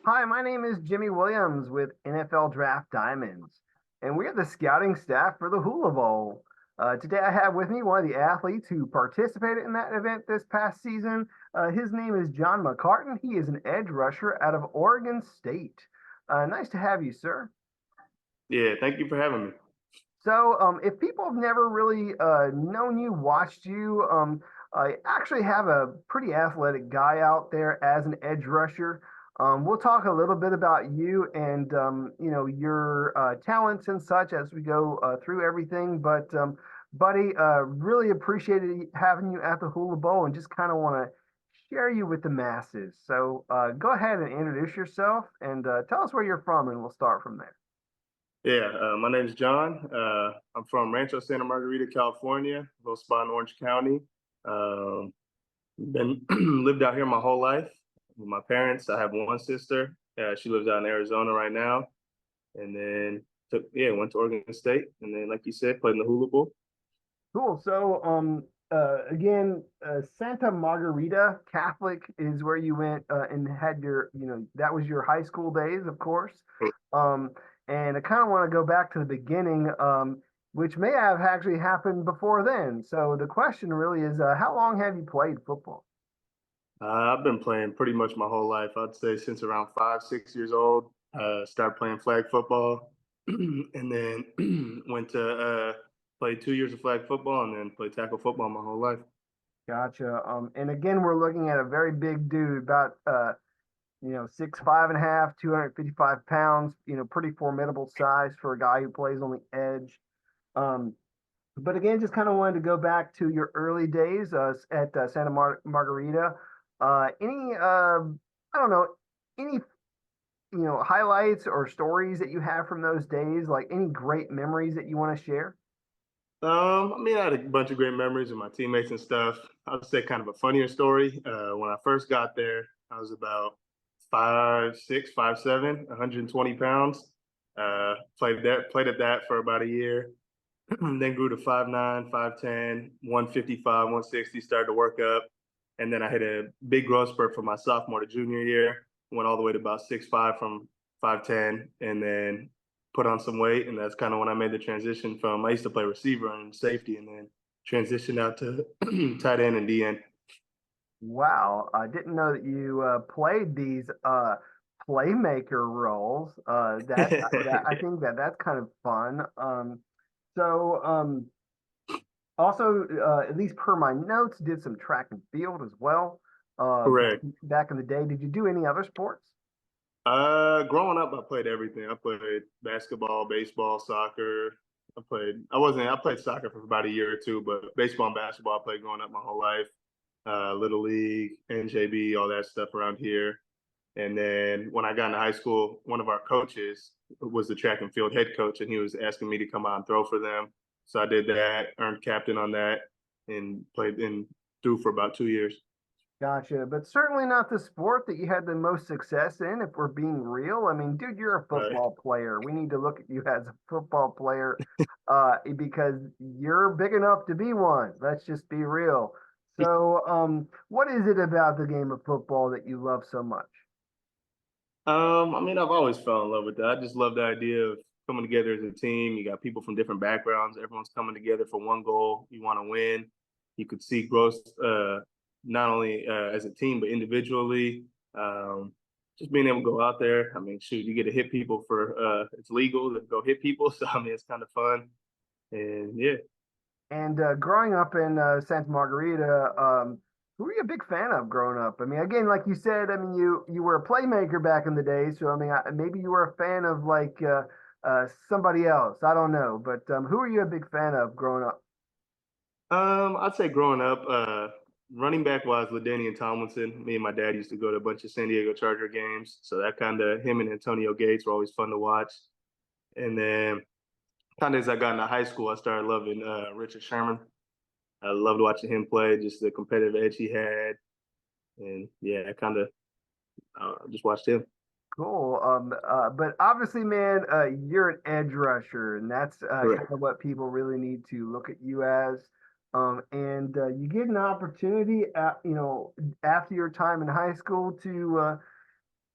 Hi, my name is Jimmy Williams with NFL Draft Diamonds, and we are the scouting staff for the Hula Bowl. Today, I have with me one of the athletes who participated in that event this past season. His name is John McCartan. He is an edge rusher out of Oregon State. Nice to have you, sir. Yeah, thank you for having me. So, if people have never really known you, watched you, I actually have a pretty athletic guy out there as an edge rusher. We'll talk a little bit about you and your talents and such as we go through everything. But, buddy, really appreciated having you at the Hula Bowl and just kind of want to share you with the masses. So, go ahead and introduce yourself and tell us where you're from, and we'll start from there. Yeah, my name is John. I'm from Rancho Santa Margarita, California, a little spot in Orange County. Um, been lived out here my whole life with my parents. I have one sister. She lives out in Arizona right now. And then went to Oregon State. And then, like you said, played in the Hula Bowl. Cool. So, again, Santa Margarita Catholic is where you went and had your, that was your high school days, of course. Um, and I kind of want to go back to the beginning, which may have actually happened before then. So the question really is, how long have you played football? I've been playing pretty much my whole life. I'd say since around 5, 6 years old. Started playing flag football, and then went to play 2 years of flag football, and then played tackle football my whole life. Gotcha. And again, we're looking at a very big dude, about 6'5.5", 255 pounds, pretty formidable size for a guy who plays on the edge. Um, but again, just kind of wanted to go back to your early days at Santa Margarita. Any, I don't know, any, highlights or stories that you have from those days, like any great memories that you want to share? I mean, I had a bunch of great memories with my teammates and stuff. I would say kind of a funnier story. When I first got there, I was about 5'6", 5'7", 120 pounds. Played at that for about a year. Then grew to 5'9", 5'10", 155, 160, started to work up. And then I hit a big growth spurt from my sophomore to junior year. Went all the way to about 6'5" from 5'10", and then put on some weight. And that's kind of when I made the transition from, I used to play receiver and safety, and then transitioned out to tight end and DN. Wow, I didn't know that you played these playmaker roles. That I think that's kind of fun. So also, at least per my notes, did some track and field as well. Correct. Back in the day, did you do any other sports? Growing up, I played everything. I played basketball, baseball, soccer. I played soccer for about a year or two, but baseball and basketball I played growing up my whole life. Little League, NJB, all that stuff around here. And then when I got into high school, one of our coaches was the track and field head coach, and he was asking me to come out and throw for them. So I did that, earned captain on that, and played and threw for about 2 years. Gotcha, but certainly not the sport that you had the most success in, if we're being real. I mean, dude, you're a Right. football player. We need to look at you as a football player because you're big enough to be one. Let's just be real. So, what is it about the game of football that you love so much? I mean, I've always fell in love with that. I just love the idea of coming together as a team. You got people from different backgrounds. Everyone's coming together for one goal. You want to win. You could see growth not only as a team but individually. Um, just being able to go out there. I mean, shoot, you get to hit people for it's legal to go hit people. So I mean, it's kind of fun. And yeah, And growing up in Santa Margarita, who were you a big fan of growing up? I mean, again, like you said, I mean, you were a playmaker back in the day, so I mean, maybe you were a fan of like somebody else. I don't know, but who were you a big fan of growing up? I'd say growing up, running back wise, LaDainian Tomlinson. Me and my dad used to go to a bunch of San Diego Charger games, so that kind of him and Antonio Gates were always fun to watch. And then, kind of as I got into high school, I started loving Richard Sherman. I loved watching him play, just the competitive edge he had, and yeah, I kind of just watched him. Cool. But obviously, man, you're an edge rusher, and that's kind Correct. of what people really need to look at you as. And you get an opportunity, after your time in high school to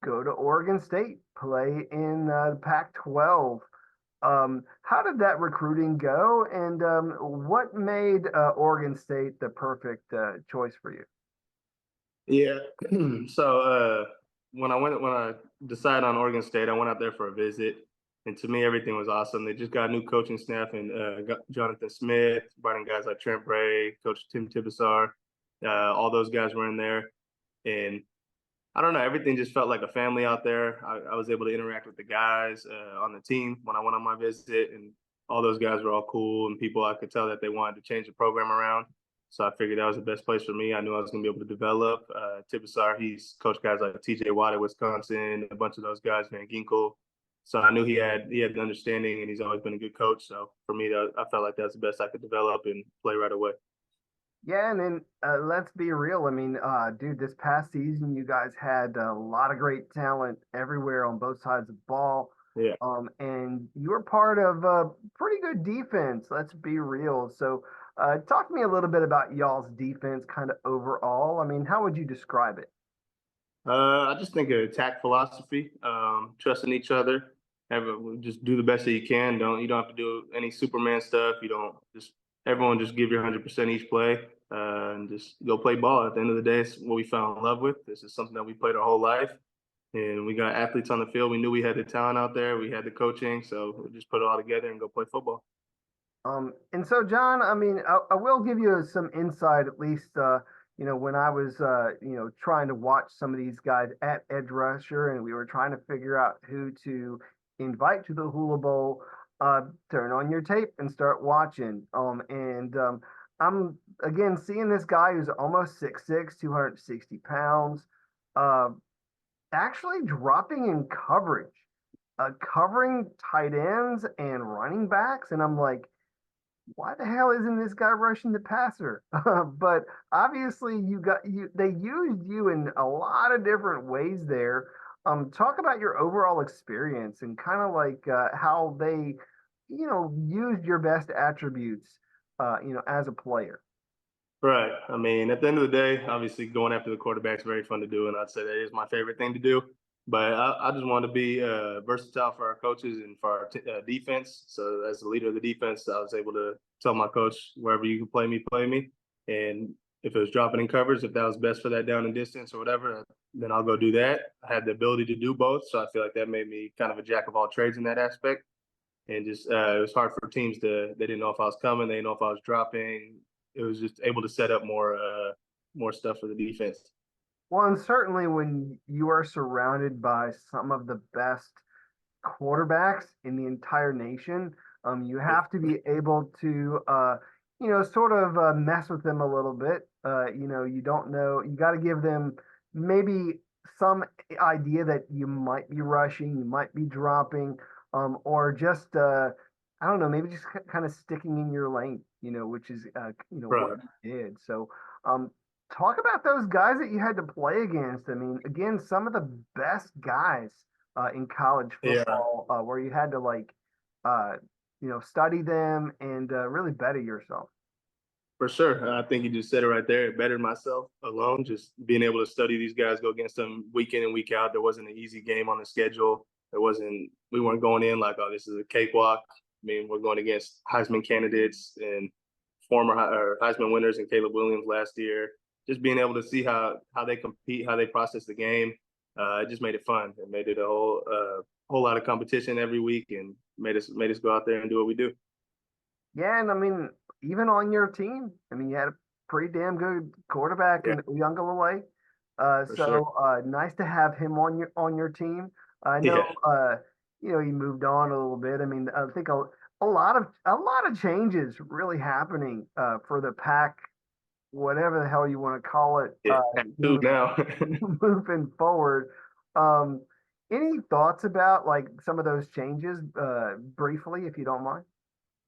go to Oregon State, play in the Pac-12. How did that recruiting go, and what made Oregon State the perfect choice for you? Yeah. So when I decided on Oregon State, I went out there for a visit, and to me everything was awesome. They just got a new coaching staff and got Jonathan Smith, brought in guys like Trent Bray, Coach Tim Tibesar. All those guys were in there, and I don't know, everything just felt like a family out there. I was able to interact with the guys on the team when I went on my visit, and all those guys were all cool and people I could tell that they wanted to change the program around. So I figured that was the best place for me. I knew I was going to be able to develop. Tibesar, he's coached guys like T.J. Watt at Wisconsin, a bunch of those guys, Van Ginkel. So I knew he had the understanding, and he's always been a good coach. So for me, I felt like that's the best I could develop and play right away. Yeah, and then let's be real. I mean, dude, this past season, you guys had a lot of great talent everywhere on both sides of the ball. Yeah. And you were part of a pretty good defense. Let's be real. So, talk to me a little bit about y'all's defense, kind of overall. I mean, how would you describe it? I just think of attack philosophy, trusting each other, just do the best that you can. You don't have to do any Superman stuff. You don't just everyone just give your 100% each play, and just go play ball. At the end of the day, it's what we fell in love with. This is something that we played our whole life, and we got athletes on the field. We knew we had the talent out there. We had the coaching, so we just put it all together and go play football. And so, John, I mean, I will give you some insight, at least, when I was, trying to watch some of these guys at edge rusher, and we were trying to figure out who to invite to the Hula Bowl. Turn on your tape and start watching. And I'm again seeing this guy who's almost 6'6", 260 pounds, uh, actually dropping in coverage, covering tight ends and running backs, and I'm like, why the hell isn't this guy rushing the passer? But obviously, they used you in a lot of different ways there. Talk about your overall experience and kind of like how they, used your best attributes, as a player. Right. I mean, at the end of the day, obviously going after the quarterback is very fun to do, and I'd say that is my favorite thing to do. But I just want to be versatile for our coaches and for our defense. So as the leader of the defense, I was able to tell my coach, wherever you can play me, play me. And if it was dropping in covers, if that was best for that down and distance or whatever, then I'll go do that. I had the ability to do both, so I feel like that made me kind of a jack of all trades in that aspect. And just it was hard for teams they didn't know if I was coming, they didn't know if I was dropping. It was just able to set up more stuff for the defense. Well, and certainly when you are surrounded by some of the best quarterbacks in the entire nation, you have to be able to, sort of mess with them a little bit. You don't know, you got to give them maybe some idea that you might be rushing, you might be dropping, or just, I don't know, maybe just kind of sticking in your lane, which is, what Right. you did. So, um, talk about those guys that you had to play against. I mean, again, some of the best guys in college Yeah, football, where you had to like, uh, study them and really better yourself. for sure. I think you just said it right there. It bettered myself alone, just being able to study these guys, go against them week in and week out. There wasn't an easy game on the schedule. We weren't going in like, oh, this is a cakewalk. I mean, we're going against Heisman candidates and former Heisman winners and Caleb Williams last year. Just being able to see how they compete, how they process the game, it just made it fun. It made it a whole lot of competition every week, and made us go out there and do what we do. Yeah, and I mean, even on your team, I mean, you had a pretty damn good quarterback Yeah, in Uiagalelei. Uh, for sure. so nice to have him on your team. I know, Yeah, he moved on a little bit. I mean, I think a lot of changes really happening for the pack, whatever the hell you want to call it, yeah. Two now. moving forward. Um, any thoughts about like some of those changes, briefly, if you don't mind?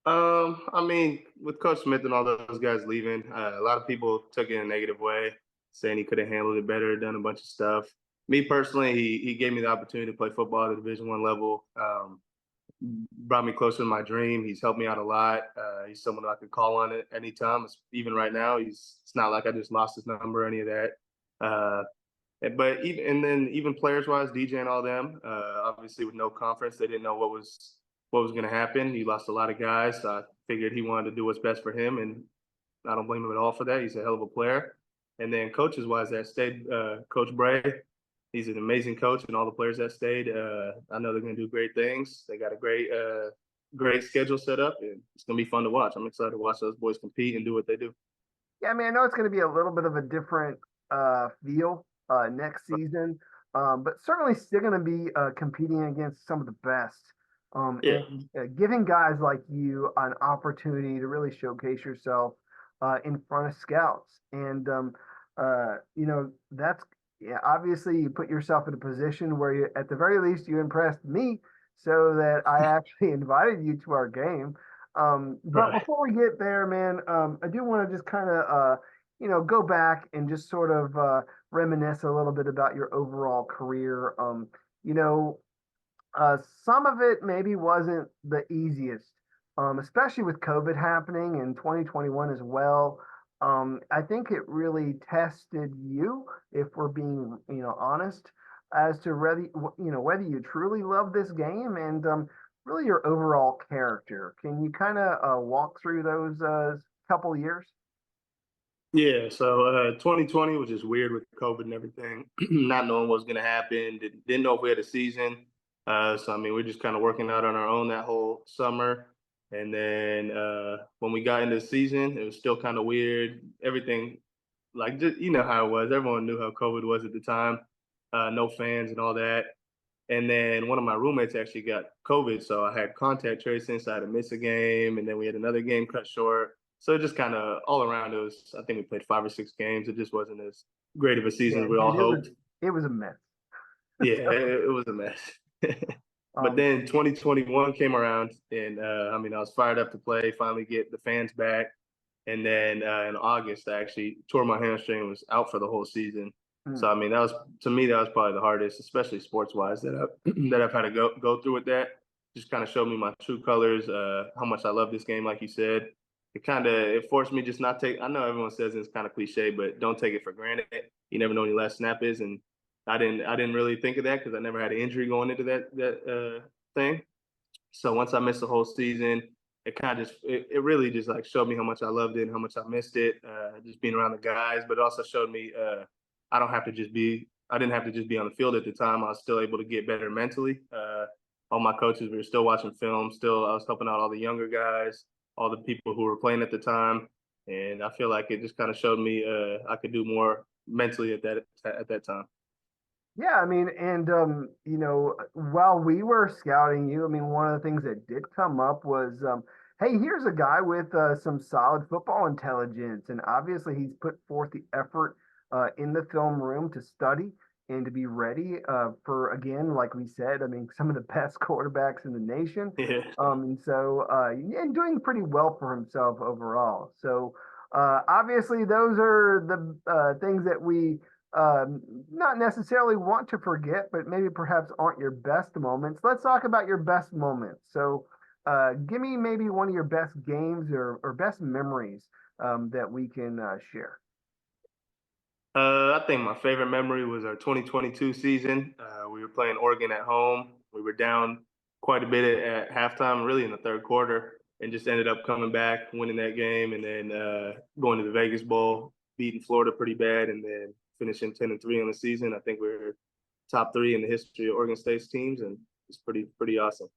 I mean, with Coach Smith and all those guys leaving, a lot of people took it in a negative way, saying he could have handled it better, done a bunch of stuff. Me personally, he gave me the opportunity to play football at the Division I level. Brought me closer to my dream. He's helped me out a lot. He's someone I could call on at any time. Even right now, it's not like I just lost his number or any of that. Uh, But even players wise, DJ and all them, obviously with no conference, they didn't know what was going to happen. He lost a lot of guys. So I figured he wanted to do what's best for him, and I don't blame him at all for that. He's a hell of a player. And then coaches wise, that stayed, Coach Bray, he's an amazing coach, and all the players that stayed, I know they're going to do great things. They got a great schedule set up, and it's going to be fun to watch. I'm excited to watch those boys compete and do what they do. Yeah, I mean, I know it's going to be a little bit of a different feel next season, but certainly still going to be competing against some of the best, Yeah. and giving guys like you an opportunity to really showcase yourself in front of scouts. And that's, yeah, obviously you put yourself in a position where you, at the very least, you impressed me, so that I actually invited you to our game. But Right. before we get there, man, I do want to just kind of, go back and just sort of reminisce a little bit about your overall career. You know, some of it maybe wasn't the easiest, especially with COVID happening in 2021 as well. I think it really tested you, if we're being, honest, as to whether you truly love this game, and really your overall character. Can you kind of walk through those couple years? Yeah, so 2020 was just weird with COVID and everything, not knowing what was going to happen. Didn't know if we had a season. So I mean, we're just kind of working out on our own that whole summer. And then when we got into the season, it was still kind of weird. Everything, like, just, you know how it was. Everyone knew how COVID was at the time. No fans and all that. And then one of my roommates actually got COVID, so I had contact tracing, so I had to miss a game, and then we had another game cut short. So just kind of all around, it was. I think we played 5 or 6 games. It just wasn't as great of a season Yeah, as we all dude, hoped. it was a mess. Yeah, So, it was a mess. But um, then 2021 came around, and I mean, I was fired up to play, finally get the fans back. And then in August, I actually tore my hamstring and was out for the whole season. mm, So I mean, that was to me that was probably the hardest, especially sports wise, that I've that I've had to go through with that. Just kind of showed me my true colors, how much I love this game, like you said. It forced me just not take. I know everyone says it's kind of cliche, but don't take it for granted. You never know when your last snap is, and I didn't really think of that because I never had an injury going into that thing. So once I missed the whole season, it really just like showed me how much I loved it and how much I missed it. Just being around the guys, but it also showed me I didn't have to just be on the field at the time. I was still able to get better mentally. All my coaches, we were still watching film. Still, I was helping out all the younger guys, all the people who were playing at the time, and I feel like it just kind of showed me I could do more mentally at that time. yeah, I mean, and while we were scouting you, I mean, one of the things that did come up was, hey, here's a guy with some solid football intelligence, and obviously he's put forth the effort in the film room to study and to be ready for, again, like we said, I mean, some of the best quarterbacks in the nation, Yeah. and so and doing pretty well for himself overall. So obviously, those are the things that we not necessarily want to forget, but maybe perhaps aren't your best moments. Let's talk about your best moments. So, give me maybe one of your best games, or best memories that we can share. I think my favorite memory was our 2022 season. We were playing Oregon at home. We were down quite a bit at halftime, really in the third quarter, and just ended up coming back, winning that game, and then going to the Vegas Bowl, beating Florida pretty bad, and then finishing 10-3 on the season. I think we're top three in the history of Oregon State's teams, and it's pretty awesome.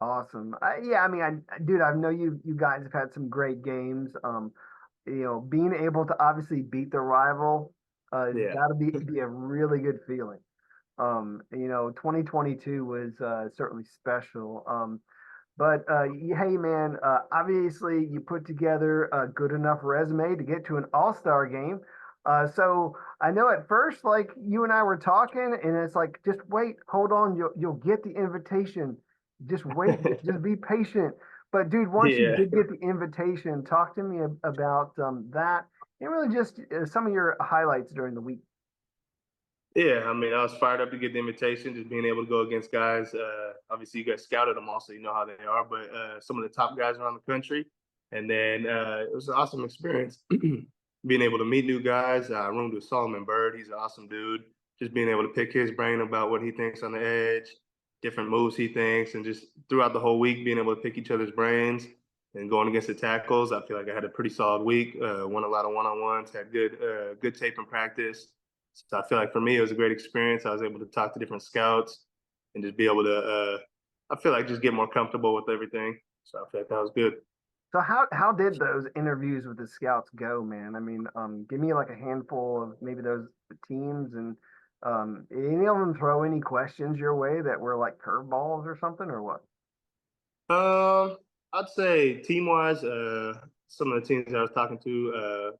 Awesome. Yeah, I mean, dude, I know you guys have had some great games. Being able to obviously beat the rival, Yeah. that'll be a really good feeling. 2022 was certainly special. But hey, man, obviously you put together a good enough resume to get to an all-star game. So I know at first, like you and I were talking, and it's like, just wait, hold on, you'll get the invitation. Just wait, just be patient. But dude, once you Yeah. did get the invitation, talk to me about that, and really just some of your highlights during the week. Yeah, I mean, I was fired up to get the invitation, just being able to go against guys. Obviously, you guys scouted them all, so you know how they are, but some of the top guys around the country. And then it was an awesome experience being able to meet new guys. I roomed with Solomon Bird. He's an awesome dude. just being able to pick his brain about what he thinks on the edge, different moves he thinks, and just throughout the whole week being able to pick each other's brains and going against the tackles. I feel like I had a pretty solid week. Won a lot of one-on-ones, had good tape in practice. So I feel like for me it was a great experience. I was able to talk to different scouts and just be able to. I feel like just get more comfortable with everything. So I feel like that was good. So how did those interviews with the scouts go, man? I mean, give me like a handful of maybe those teams and any of them throw any questions your way that were like curveballs or something or what? I'd say team wise, some of the teams I was talking to,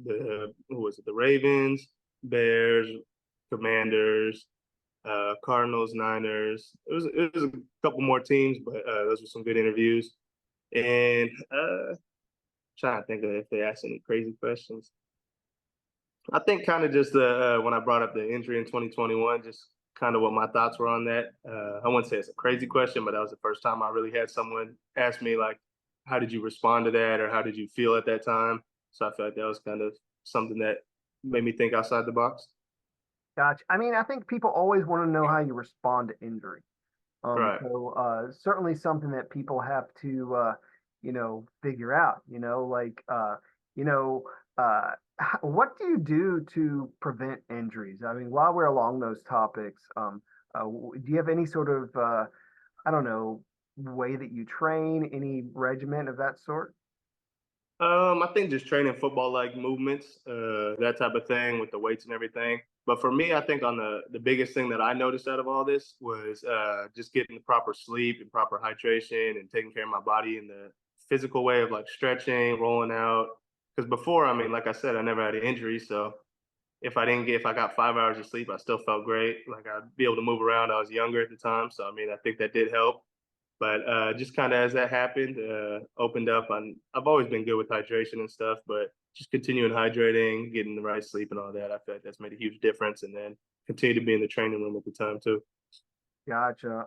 the who was it? The Ravens, Bears, Commanders, Cardinals, Niners. It was a couple more teams, but those were some good interviews. And trying to think of if they asked any crazy questions. I think kind of just when I brought up the injury in 2021, just kind of what my thoughts were on that. I wouldn't say it's a crazy question, but that was the first time I really had someone ask me like, "How did you respond to that?" or "How did you feel at that time?" So I feel like that was kind of something that made me think outside the box. Gotcha. I mean, I think people always want to know how you respond to injury. Right. Certainly something that people have to figure out, you know, what do you do to prevent injuries? I mean, while we're along those topics, do you have any sort of I don't know, way that you train, any regimen of that sort? I think just training football like movements, that type of thing with the weights and everything. But for me, I think on the biggest thing that I noticed out of all this was just getting the proper sleep and proper hydration and taking care of my body in the physical way of like stretching, rolling out. Because before, I mean, like I said, I never had an injury, so if I got 5 hours of sleep, I still felt great. Like I'd be able to move around. I was younger at the time, so I mean, I think that did help. But just kind of as that happened, opened up on. I've always been good with hydration and stuff, but just continuing hydrating, getting the right sleep and all that, I feel like that's made a huge difference. And then continue to be in the training room at the time too. Gotcha.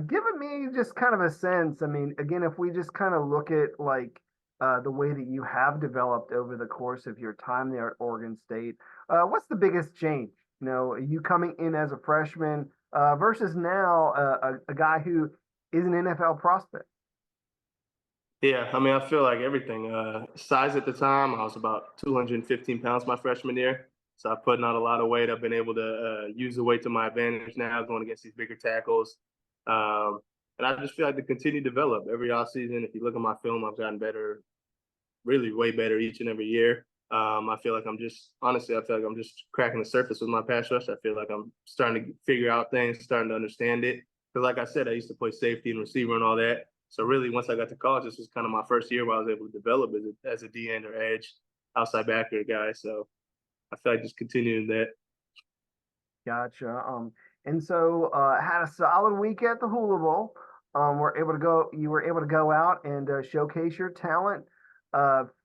Giving me just kind of a sense. I mean, again, if we just kind of look at like the way that you have developed over the course of your time there at Oregon State, what's the biggest change? You know, you coming in as a freshman versus now a guy who is an NFL prospect. Yeah, I mean, I feel like everything. Size at the time, I was about 215 pounds my freshman year. So I'm putting on a lot of weight. I've been able to use the weight to my advantage now, going against these bigger tackles. Um, and I just feel like to continue to develop every offseason. If you look at my film, I've gotten better, really way better each and every year. I feel like honestly, I feel like I'm just cracking the surface with my pass rush. I feel like I'm starting to figure out things, starting to understand it. Because, like I said, I used to play safety and receiver and all that. So, really, once I got to college, this was kind of my first year where I was able to develop as a D end or edge, outside backer guy. So, I feel like just continuing that. Gotcha. And so had a solid week at the Hula Bowl. You were able to go out and showcase your talent.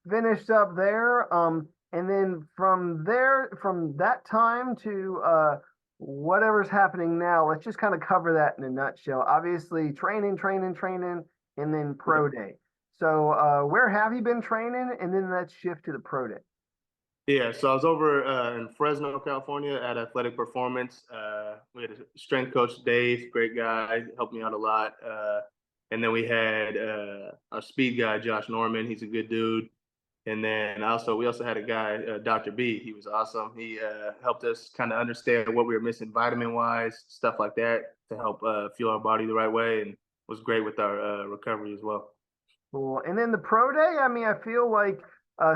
Finished up there. And then from there, from that time to whatever's happening now, let's just kind of cover that in a nutshell. Obviously, training, and then pro day. So where have you been training? And then let's shift to the pro day. Yeah, so I was over in Fresno, California at Athletic Performance. We had a strength coach, Dave, great guy, helped me out a lot. And then we had our speed guy, Josh Norman. He's a good dude. And then we also had a guy, Dr. B. He was awesome. He helped us kind of understand what we were missing vitamin wise, stuff like that, to help fuel our body the right way, and was great with our recovery as well. Cool. And then the pro day, I mean, I feel like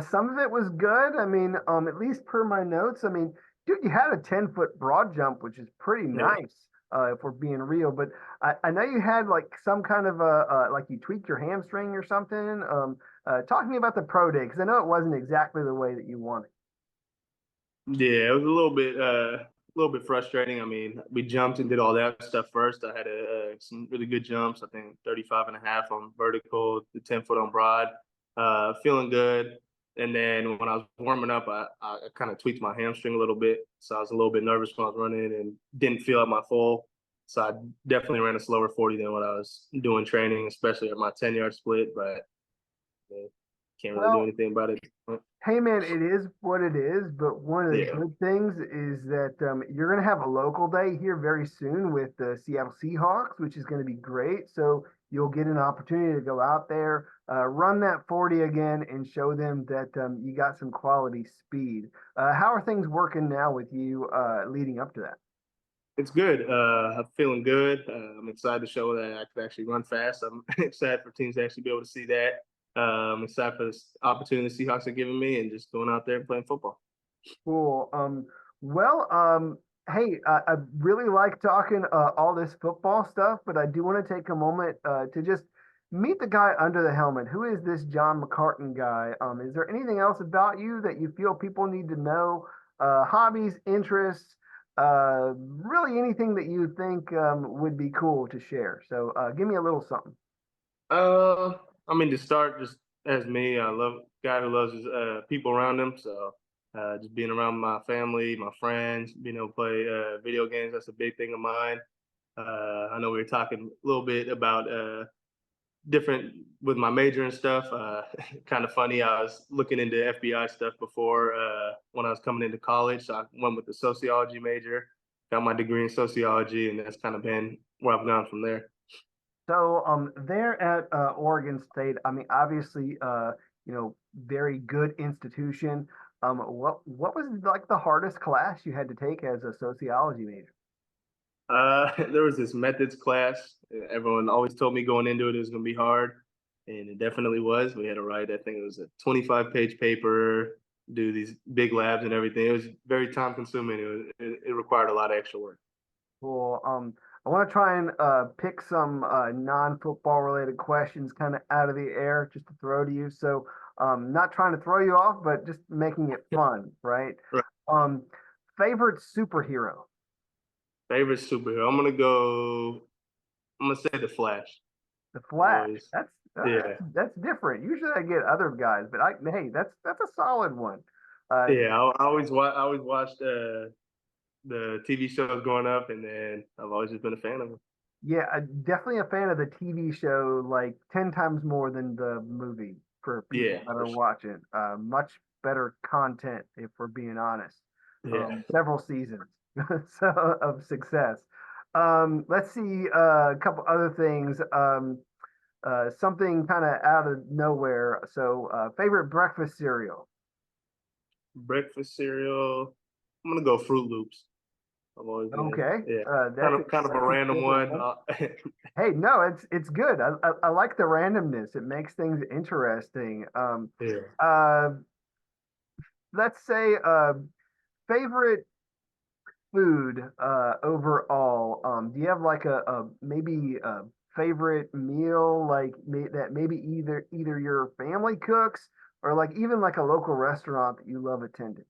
some of it was good. I mean, at least per my notes, I mean, dude, you had a 10-foot broad jump, which is pretty Yeah. nice, if we're being real. But I know you had like some kind of like you tweaked your hamstring or something. Talk to me about the pro day, because I know it wasn't exactly the way that you wanted. Yeah, it was a little bit frustrating. I mean, we jumped and did all that stuff first. I had some really good jumps. I think 35 and a half on vertical, the 10-foot on broad. Feeling good. And then when I was warming up, I kind of tweaked my hamstring a little bit. So I was a little bit nervous when I was running and didn't feel at my full. So I definitely ran a slower 40 than what I was doing training, especially at my 10-yard split. But yeah. Can't really do Well, anything about it. hey man, it is what it is, but one of the Yeah, good things is that you're going to have a local day here very soon with the Seattle Seahawks, which is going to be great. So you'll get an opportunity to go out there, run that 40 again, and show them that you got some quality speed. How are things working now with you leading up to that? it's good. I'm feeling good. I'm excited to show that I can actually run fast. I'm excited for teams to actually be able to see that. I'm excited for this opportunity the Seahawks are giving me and just going out there and playing football. Cool. Well, hey, I really like talking all this football stuff, but I do want to take a moment to just meet the guy under the helmet. Who is this John McCartan guy? Is there anything else about you that you feel people need to know? Hobbies, interests, really anything that you think would be cool to share. So give me a little something. Uh, I mean, to start, just as me, I love guy who loves his people around him. So just being around my family, my friends, being able to play video games, that's a big thing of mine. I know we were talking a little bit about different with my major and stuff. Kind of funny. I was looking into FBI stuff before when I was coming into college. So I went with the sociology major, got my degree in sociology, and that's kind of been where I've gone from there. So there at Oregon State, I mean, obviously, very good institution. What was like the hardest class you had to take as a sociology major? There was this methods class. Everyone always told me going into it was going to be hard, and it definitely was. We had to write, I think it was a 25-page paper, do these big labs and everything. It was very time consuming. It required a lot of extra work. Well, I want to try and pick some non-football related questions kind of out of the air just to throw to you. So, not trying to throw you off, but just making it fun, right? Right. Um, favorite superhero? Favorite superhero? I'm gonna go. I'm gonna say the Flash. The I've Flash. always, That's yeah, that's different. Usually I get other guys, but hey, that's a solid one. Uh, yeah. I always watched the TV shows growing up, and then I've always just been a fan of them. yeah, definitely a fan of the TV show, like 10 times more than the movie for people Yeah, that for are sure. watching. Much better content, if we're being honest. Yeah. Several seasons so, of success. Let's see a couple other things. Something kind of out of nowhere. So, favorite breakfast cereal? Breakfast cereal. I'm gonna go Fruit Loops. I've always been, Okay, yeah, that's kind of a that's a random different one. one. Hey, no, it's good. I like the randomness. It makes things interesting. Yeah. Uh, let's say favorite food overall. Do you have like a maybe a favorite meal like that maybe either your family cooks or like even like a local restaurant that you love attending?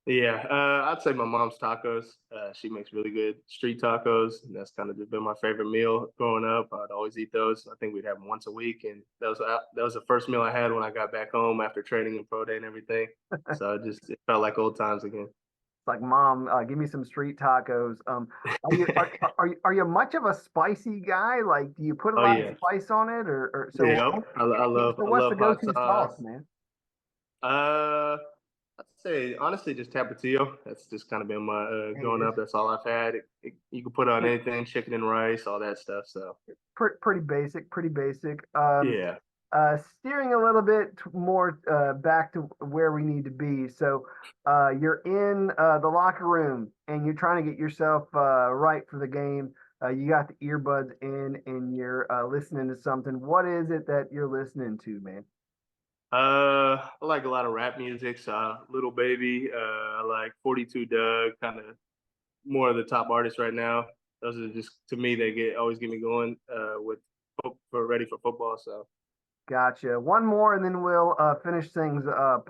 Yeah, I'd say my mom's tacos. She makes really good street tacos. And that's kind of just been my favorite meal growing up. I'd always eat those. I think we'd have them once a week, and that was the first meal I had when I got back home after training and pro day and everything. So it felt like old times again. Like, mom, give me some street tacos. Are you are you much of a spicy guy? Like, do you put a Oh lot of yeah, spice on it, or so? yeah. So I what's the love hot go-to sauce, sauce. man? Uh, I'd say honestly just Tapatio. That's just kind of been my Hey, growing up. That's all I've had. You can put on it's anything, chicken and rice, all that stuff. So pretty basic, pretty basic. yeah. Steering a little bit more back to where we need to be. So, you're in the locker room and you're trying to get yourself right for the game. You got the earbuds in and you're listening to something. What is it that you're listening to, man? I like a lot of rap music. So Little Baby, I like 42 Doug, kind of more of the top artists right now. Those are just to me they get always get me going with for ready for football. So Gotcha. One more, and then we'll finish things up.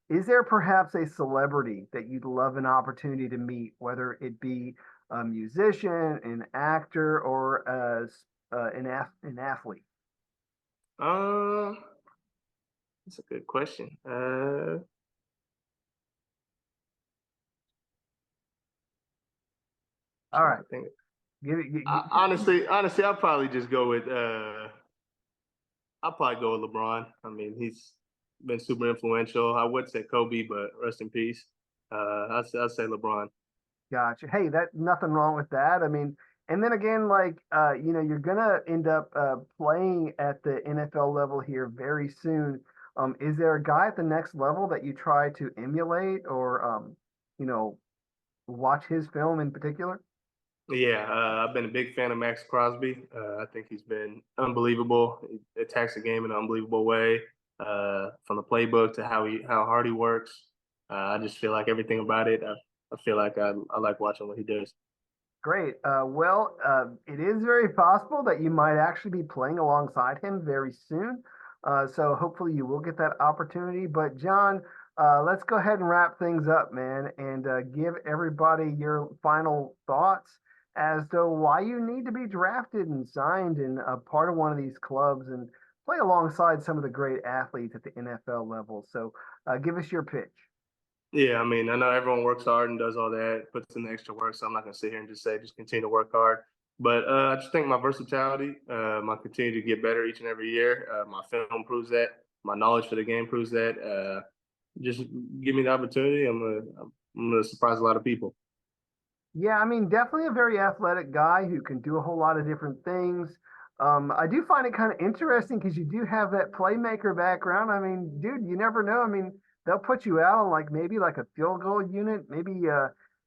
Is there perhaps a celebrity that you'd love an opportunity to meet, whether it be a musician, an actor, or an athlete? uh, that's a good question. All Trying right. to think. Give it. Honestly, I'll probably just go with I'll probably go with LeBron. I mean, been super influential. I would say Kobe, but rest in peace. I'd say LeBron. Gotcha. Hey, that nothing wrong with that. I mean, and then again, like you're gonna end up playing at the NFL level here very soon. Is there a guy at the next level that you try to emulate or you know, watch his film in particular? Yeah, I've been a big fan of Max Crosby. I think he's been unbelievable. He attacks the game in an unbelievable way, from the playbook to how hard he works. I just feel like everything about it. I feel like I like watching what he does. Great. It is very possible that you might actually be playing alongside him very soon. So hopefully you will get that opportunity. But John, let's go ahead and wrap things up, man, and give everybody your final thoughts as to why you need to be drafted and signed and a part of one of these clubs and play alongside some of the great athletes at the NFL level. So give us your pitch. Yeah, I mean, I know everyone works hard and does all that, puts in the extra work. So I'm not gonna sit here and just say just continue to work hard. But I just think my versatility, my continue to get better each and every year. My film proves that. My knowledge for the game proves that. Just give me the opportunity. I'm gonna surprise a lot of people. Yeah, I mean, definitely a very athletic guy who can do a whole lot of different things. I do find it kind of interesting because you do have that playmaker background. I mean, dude, you never know. I mean, they'll put you out on like maybe like a field goal unit, maybe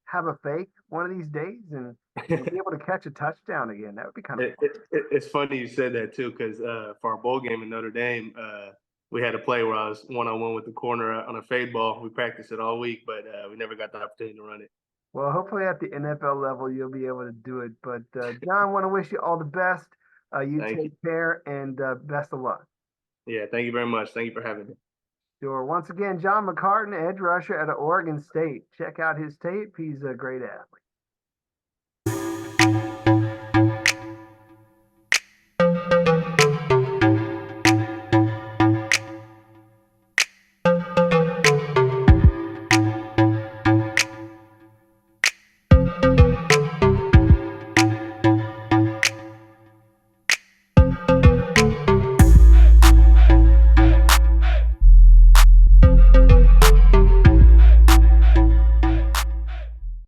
have a fake one of these days, and you'll be able to catch a touchdown again. That would be kind of fun. It's funny you said that too, because for our bowl game in Notre Dame, we had a play where I was one on one with the corner on a fade ball. We practiced it all week, but we never got the opportunity to run it. Well, hopefully at the NFL level, you'll be able to do it. But John, want to wish you all the best. You Thank you. take care and best of luck. Yeah, thank you very much. Thank you for having me. Sure. Once again, John McCartan, edge rusher at Oregon State. Check out his tape. He's a great athlete.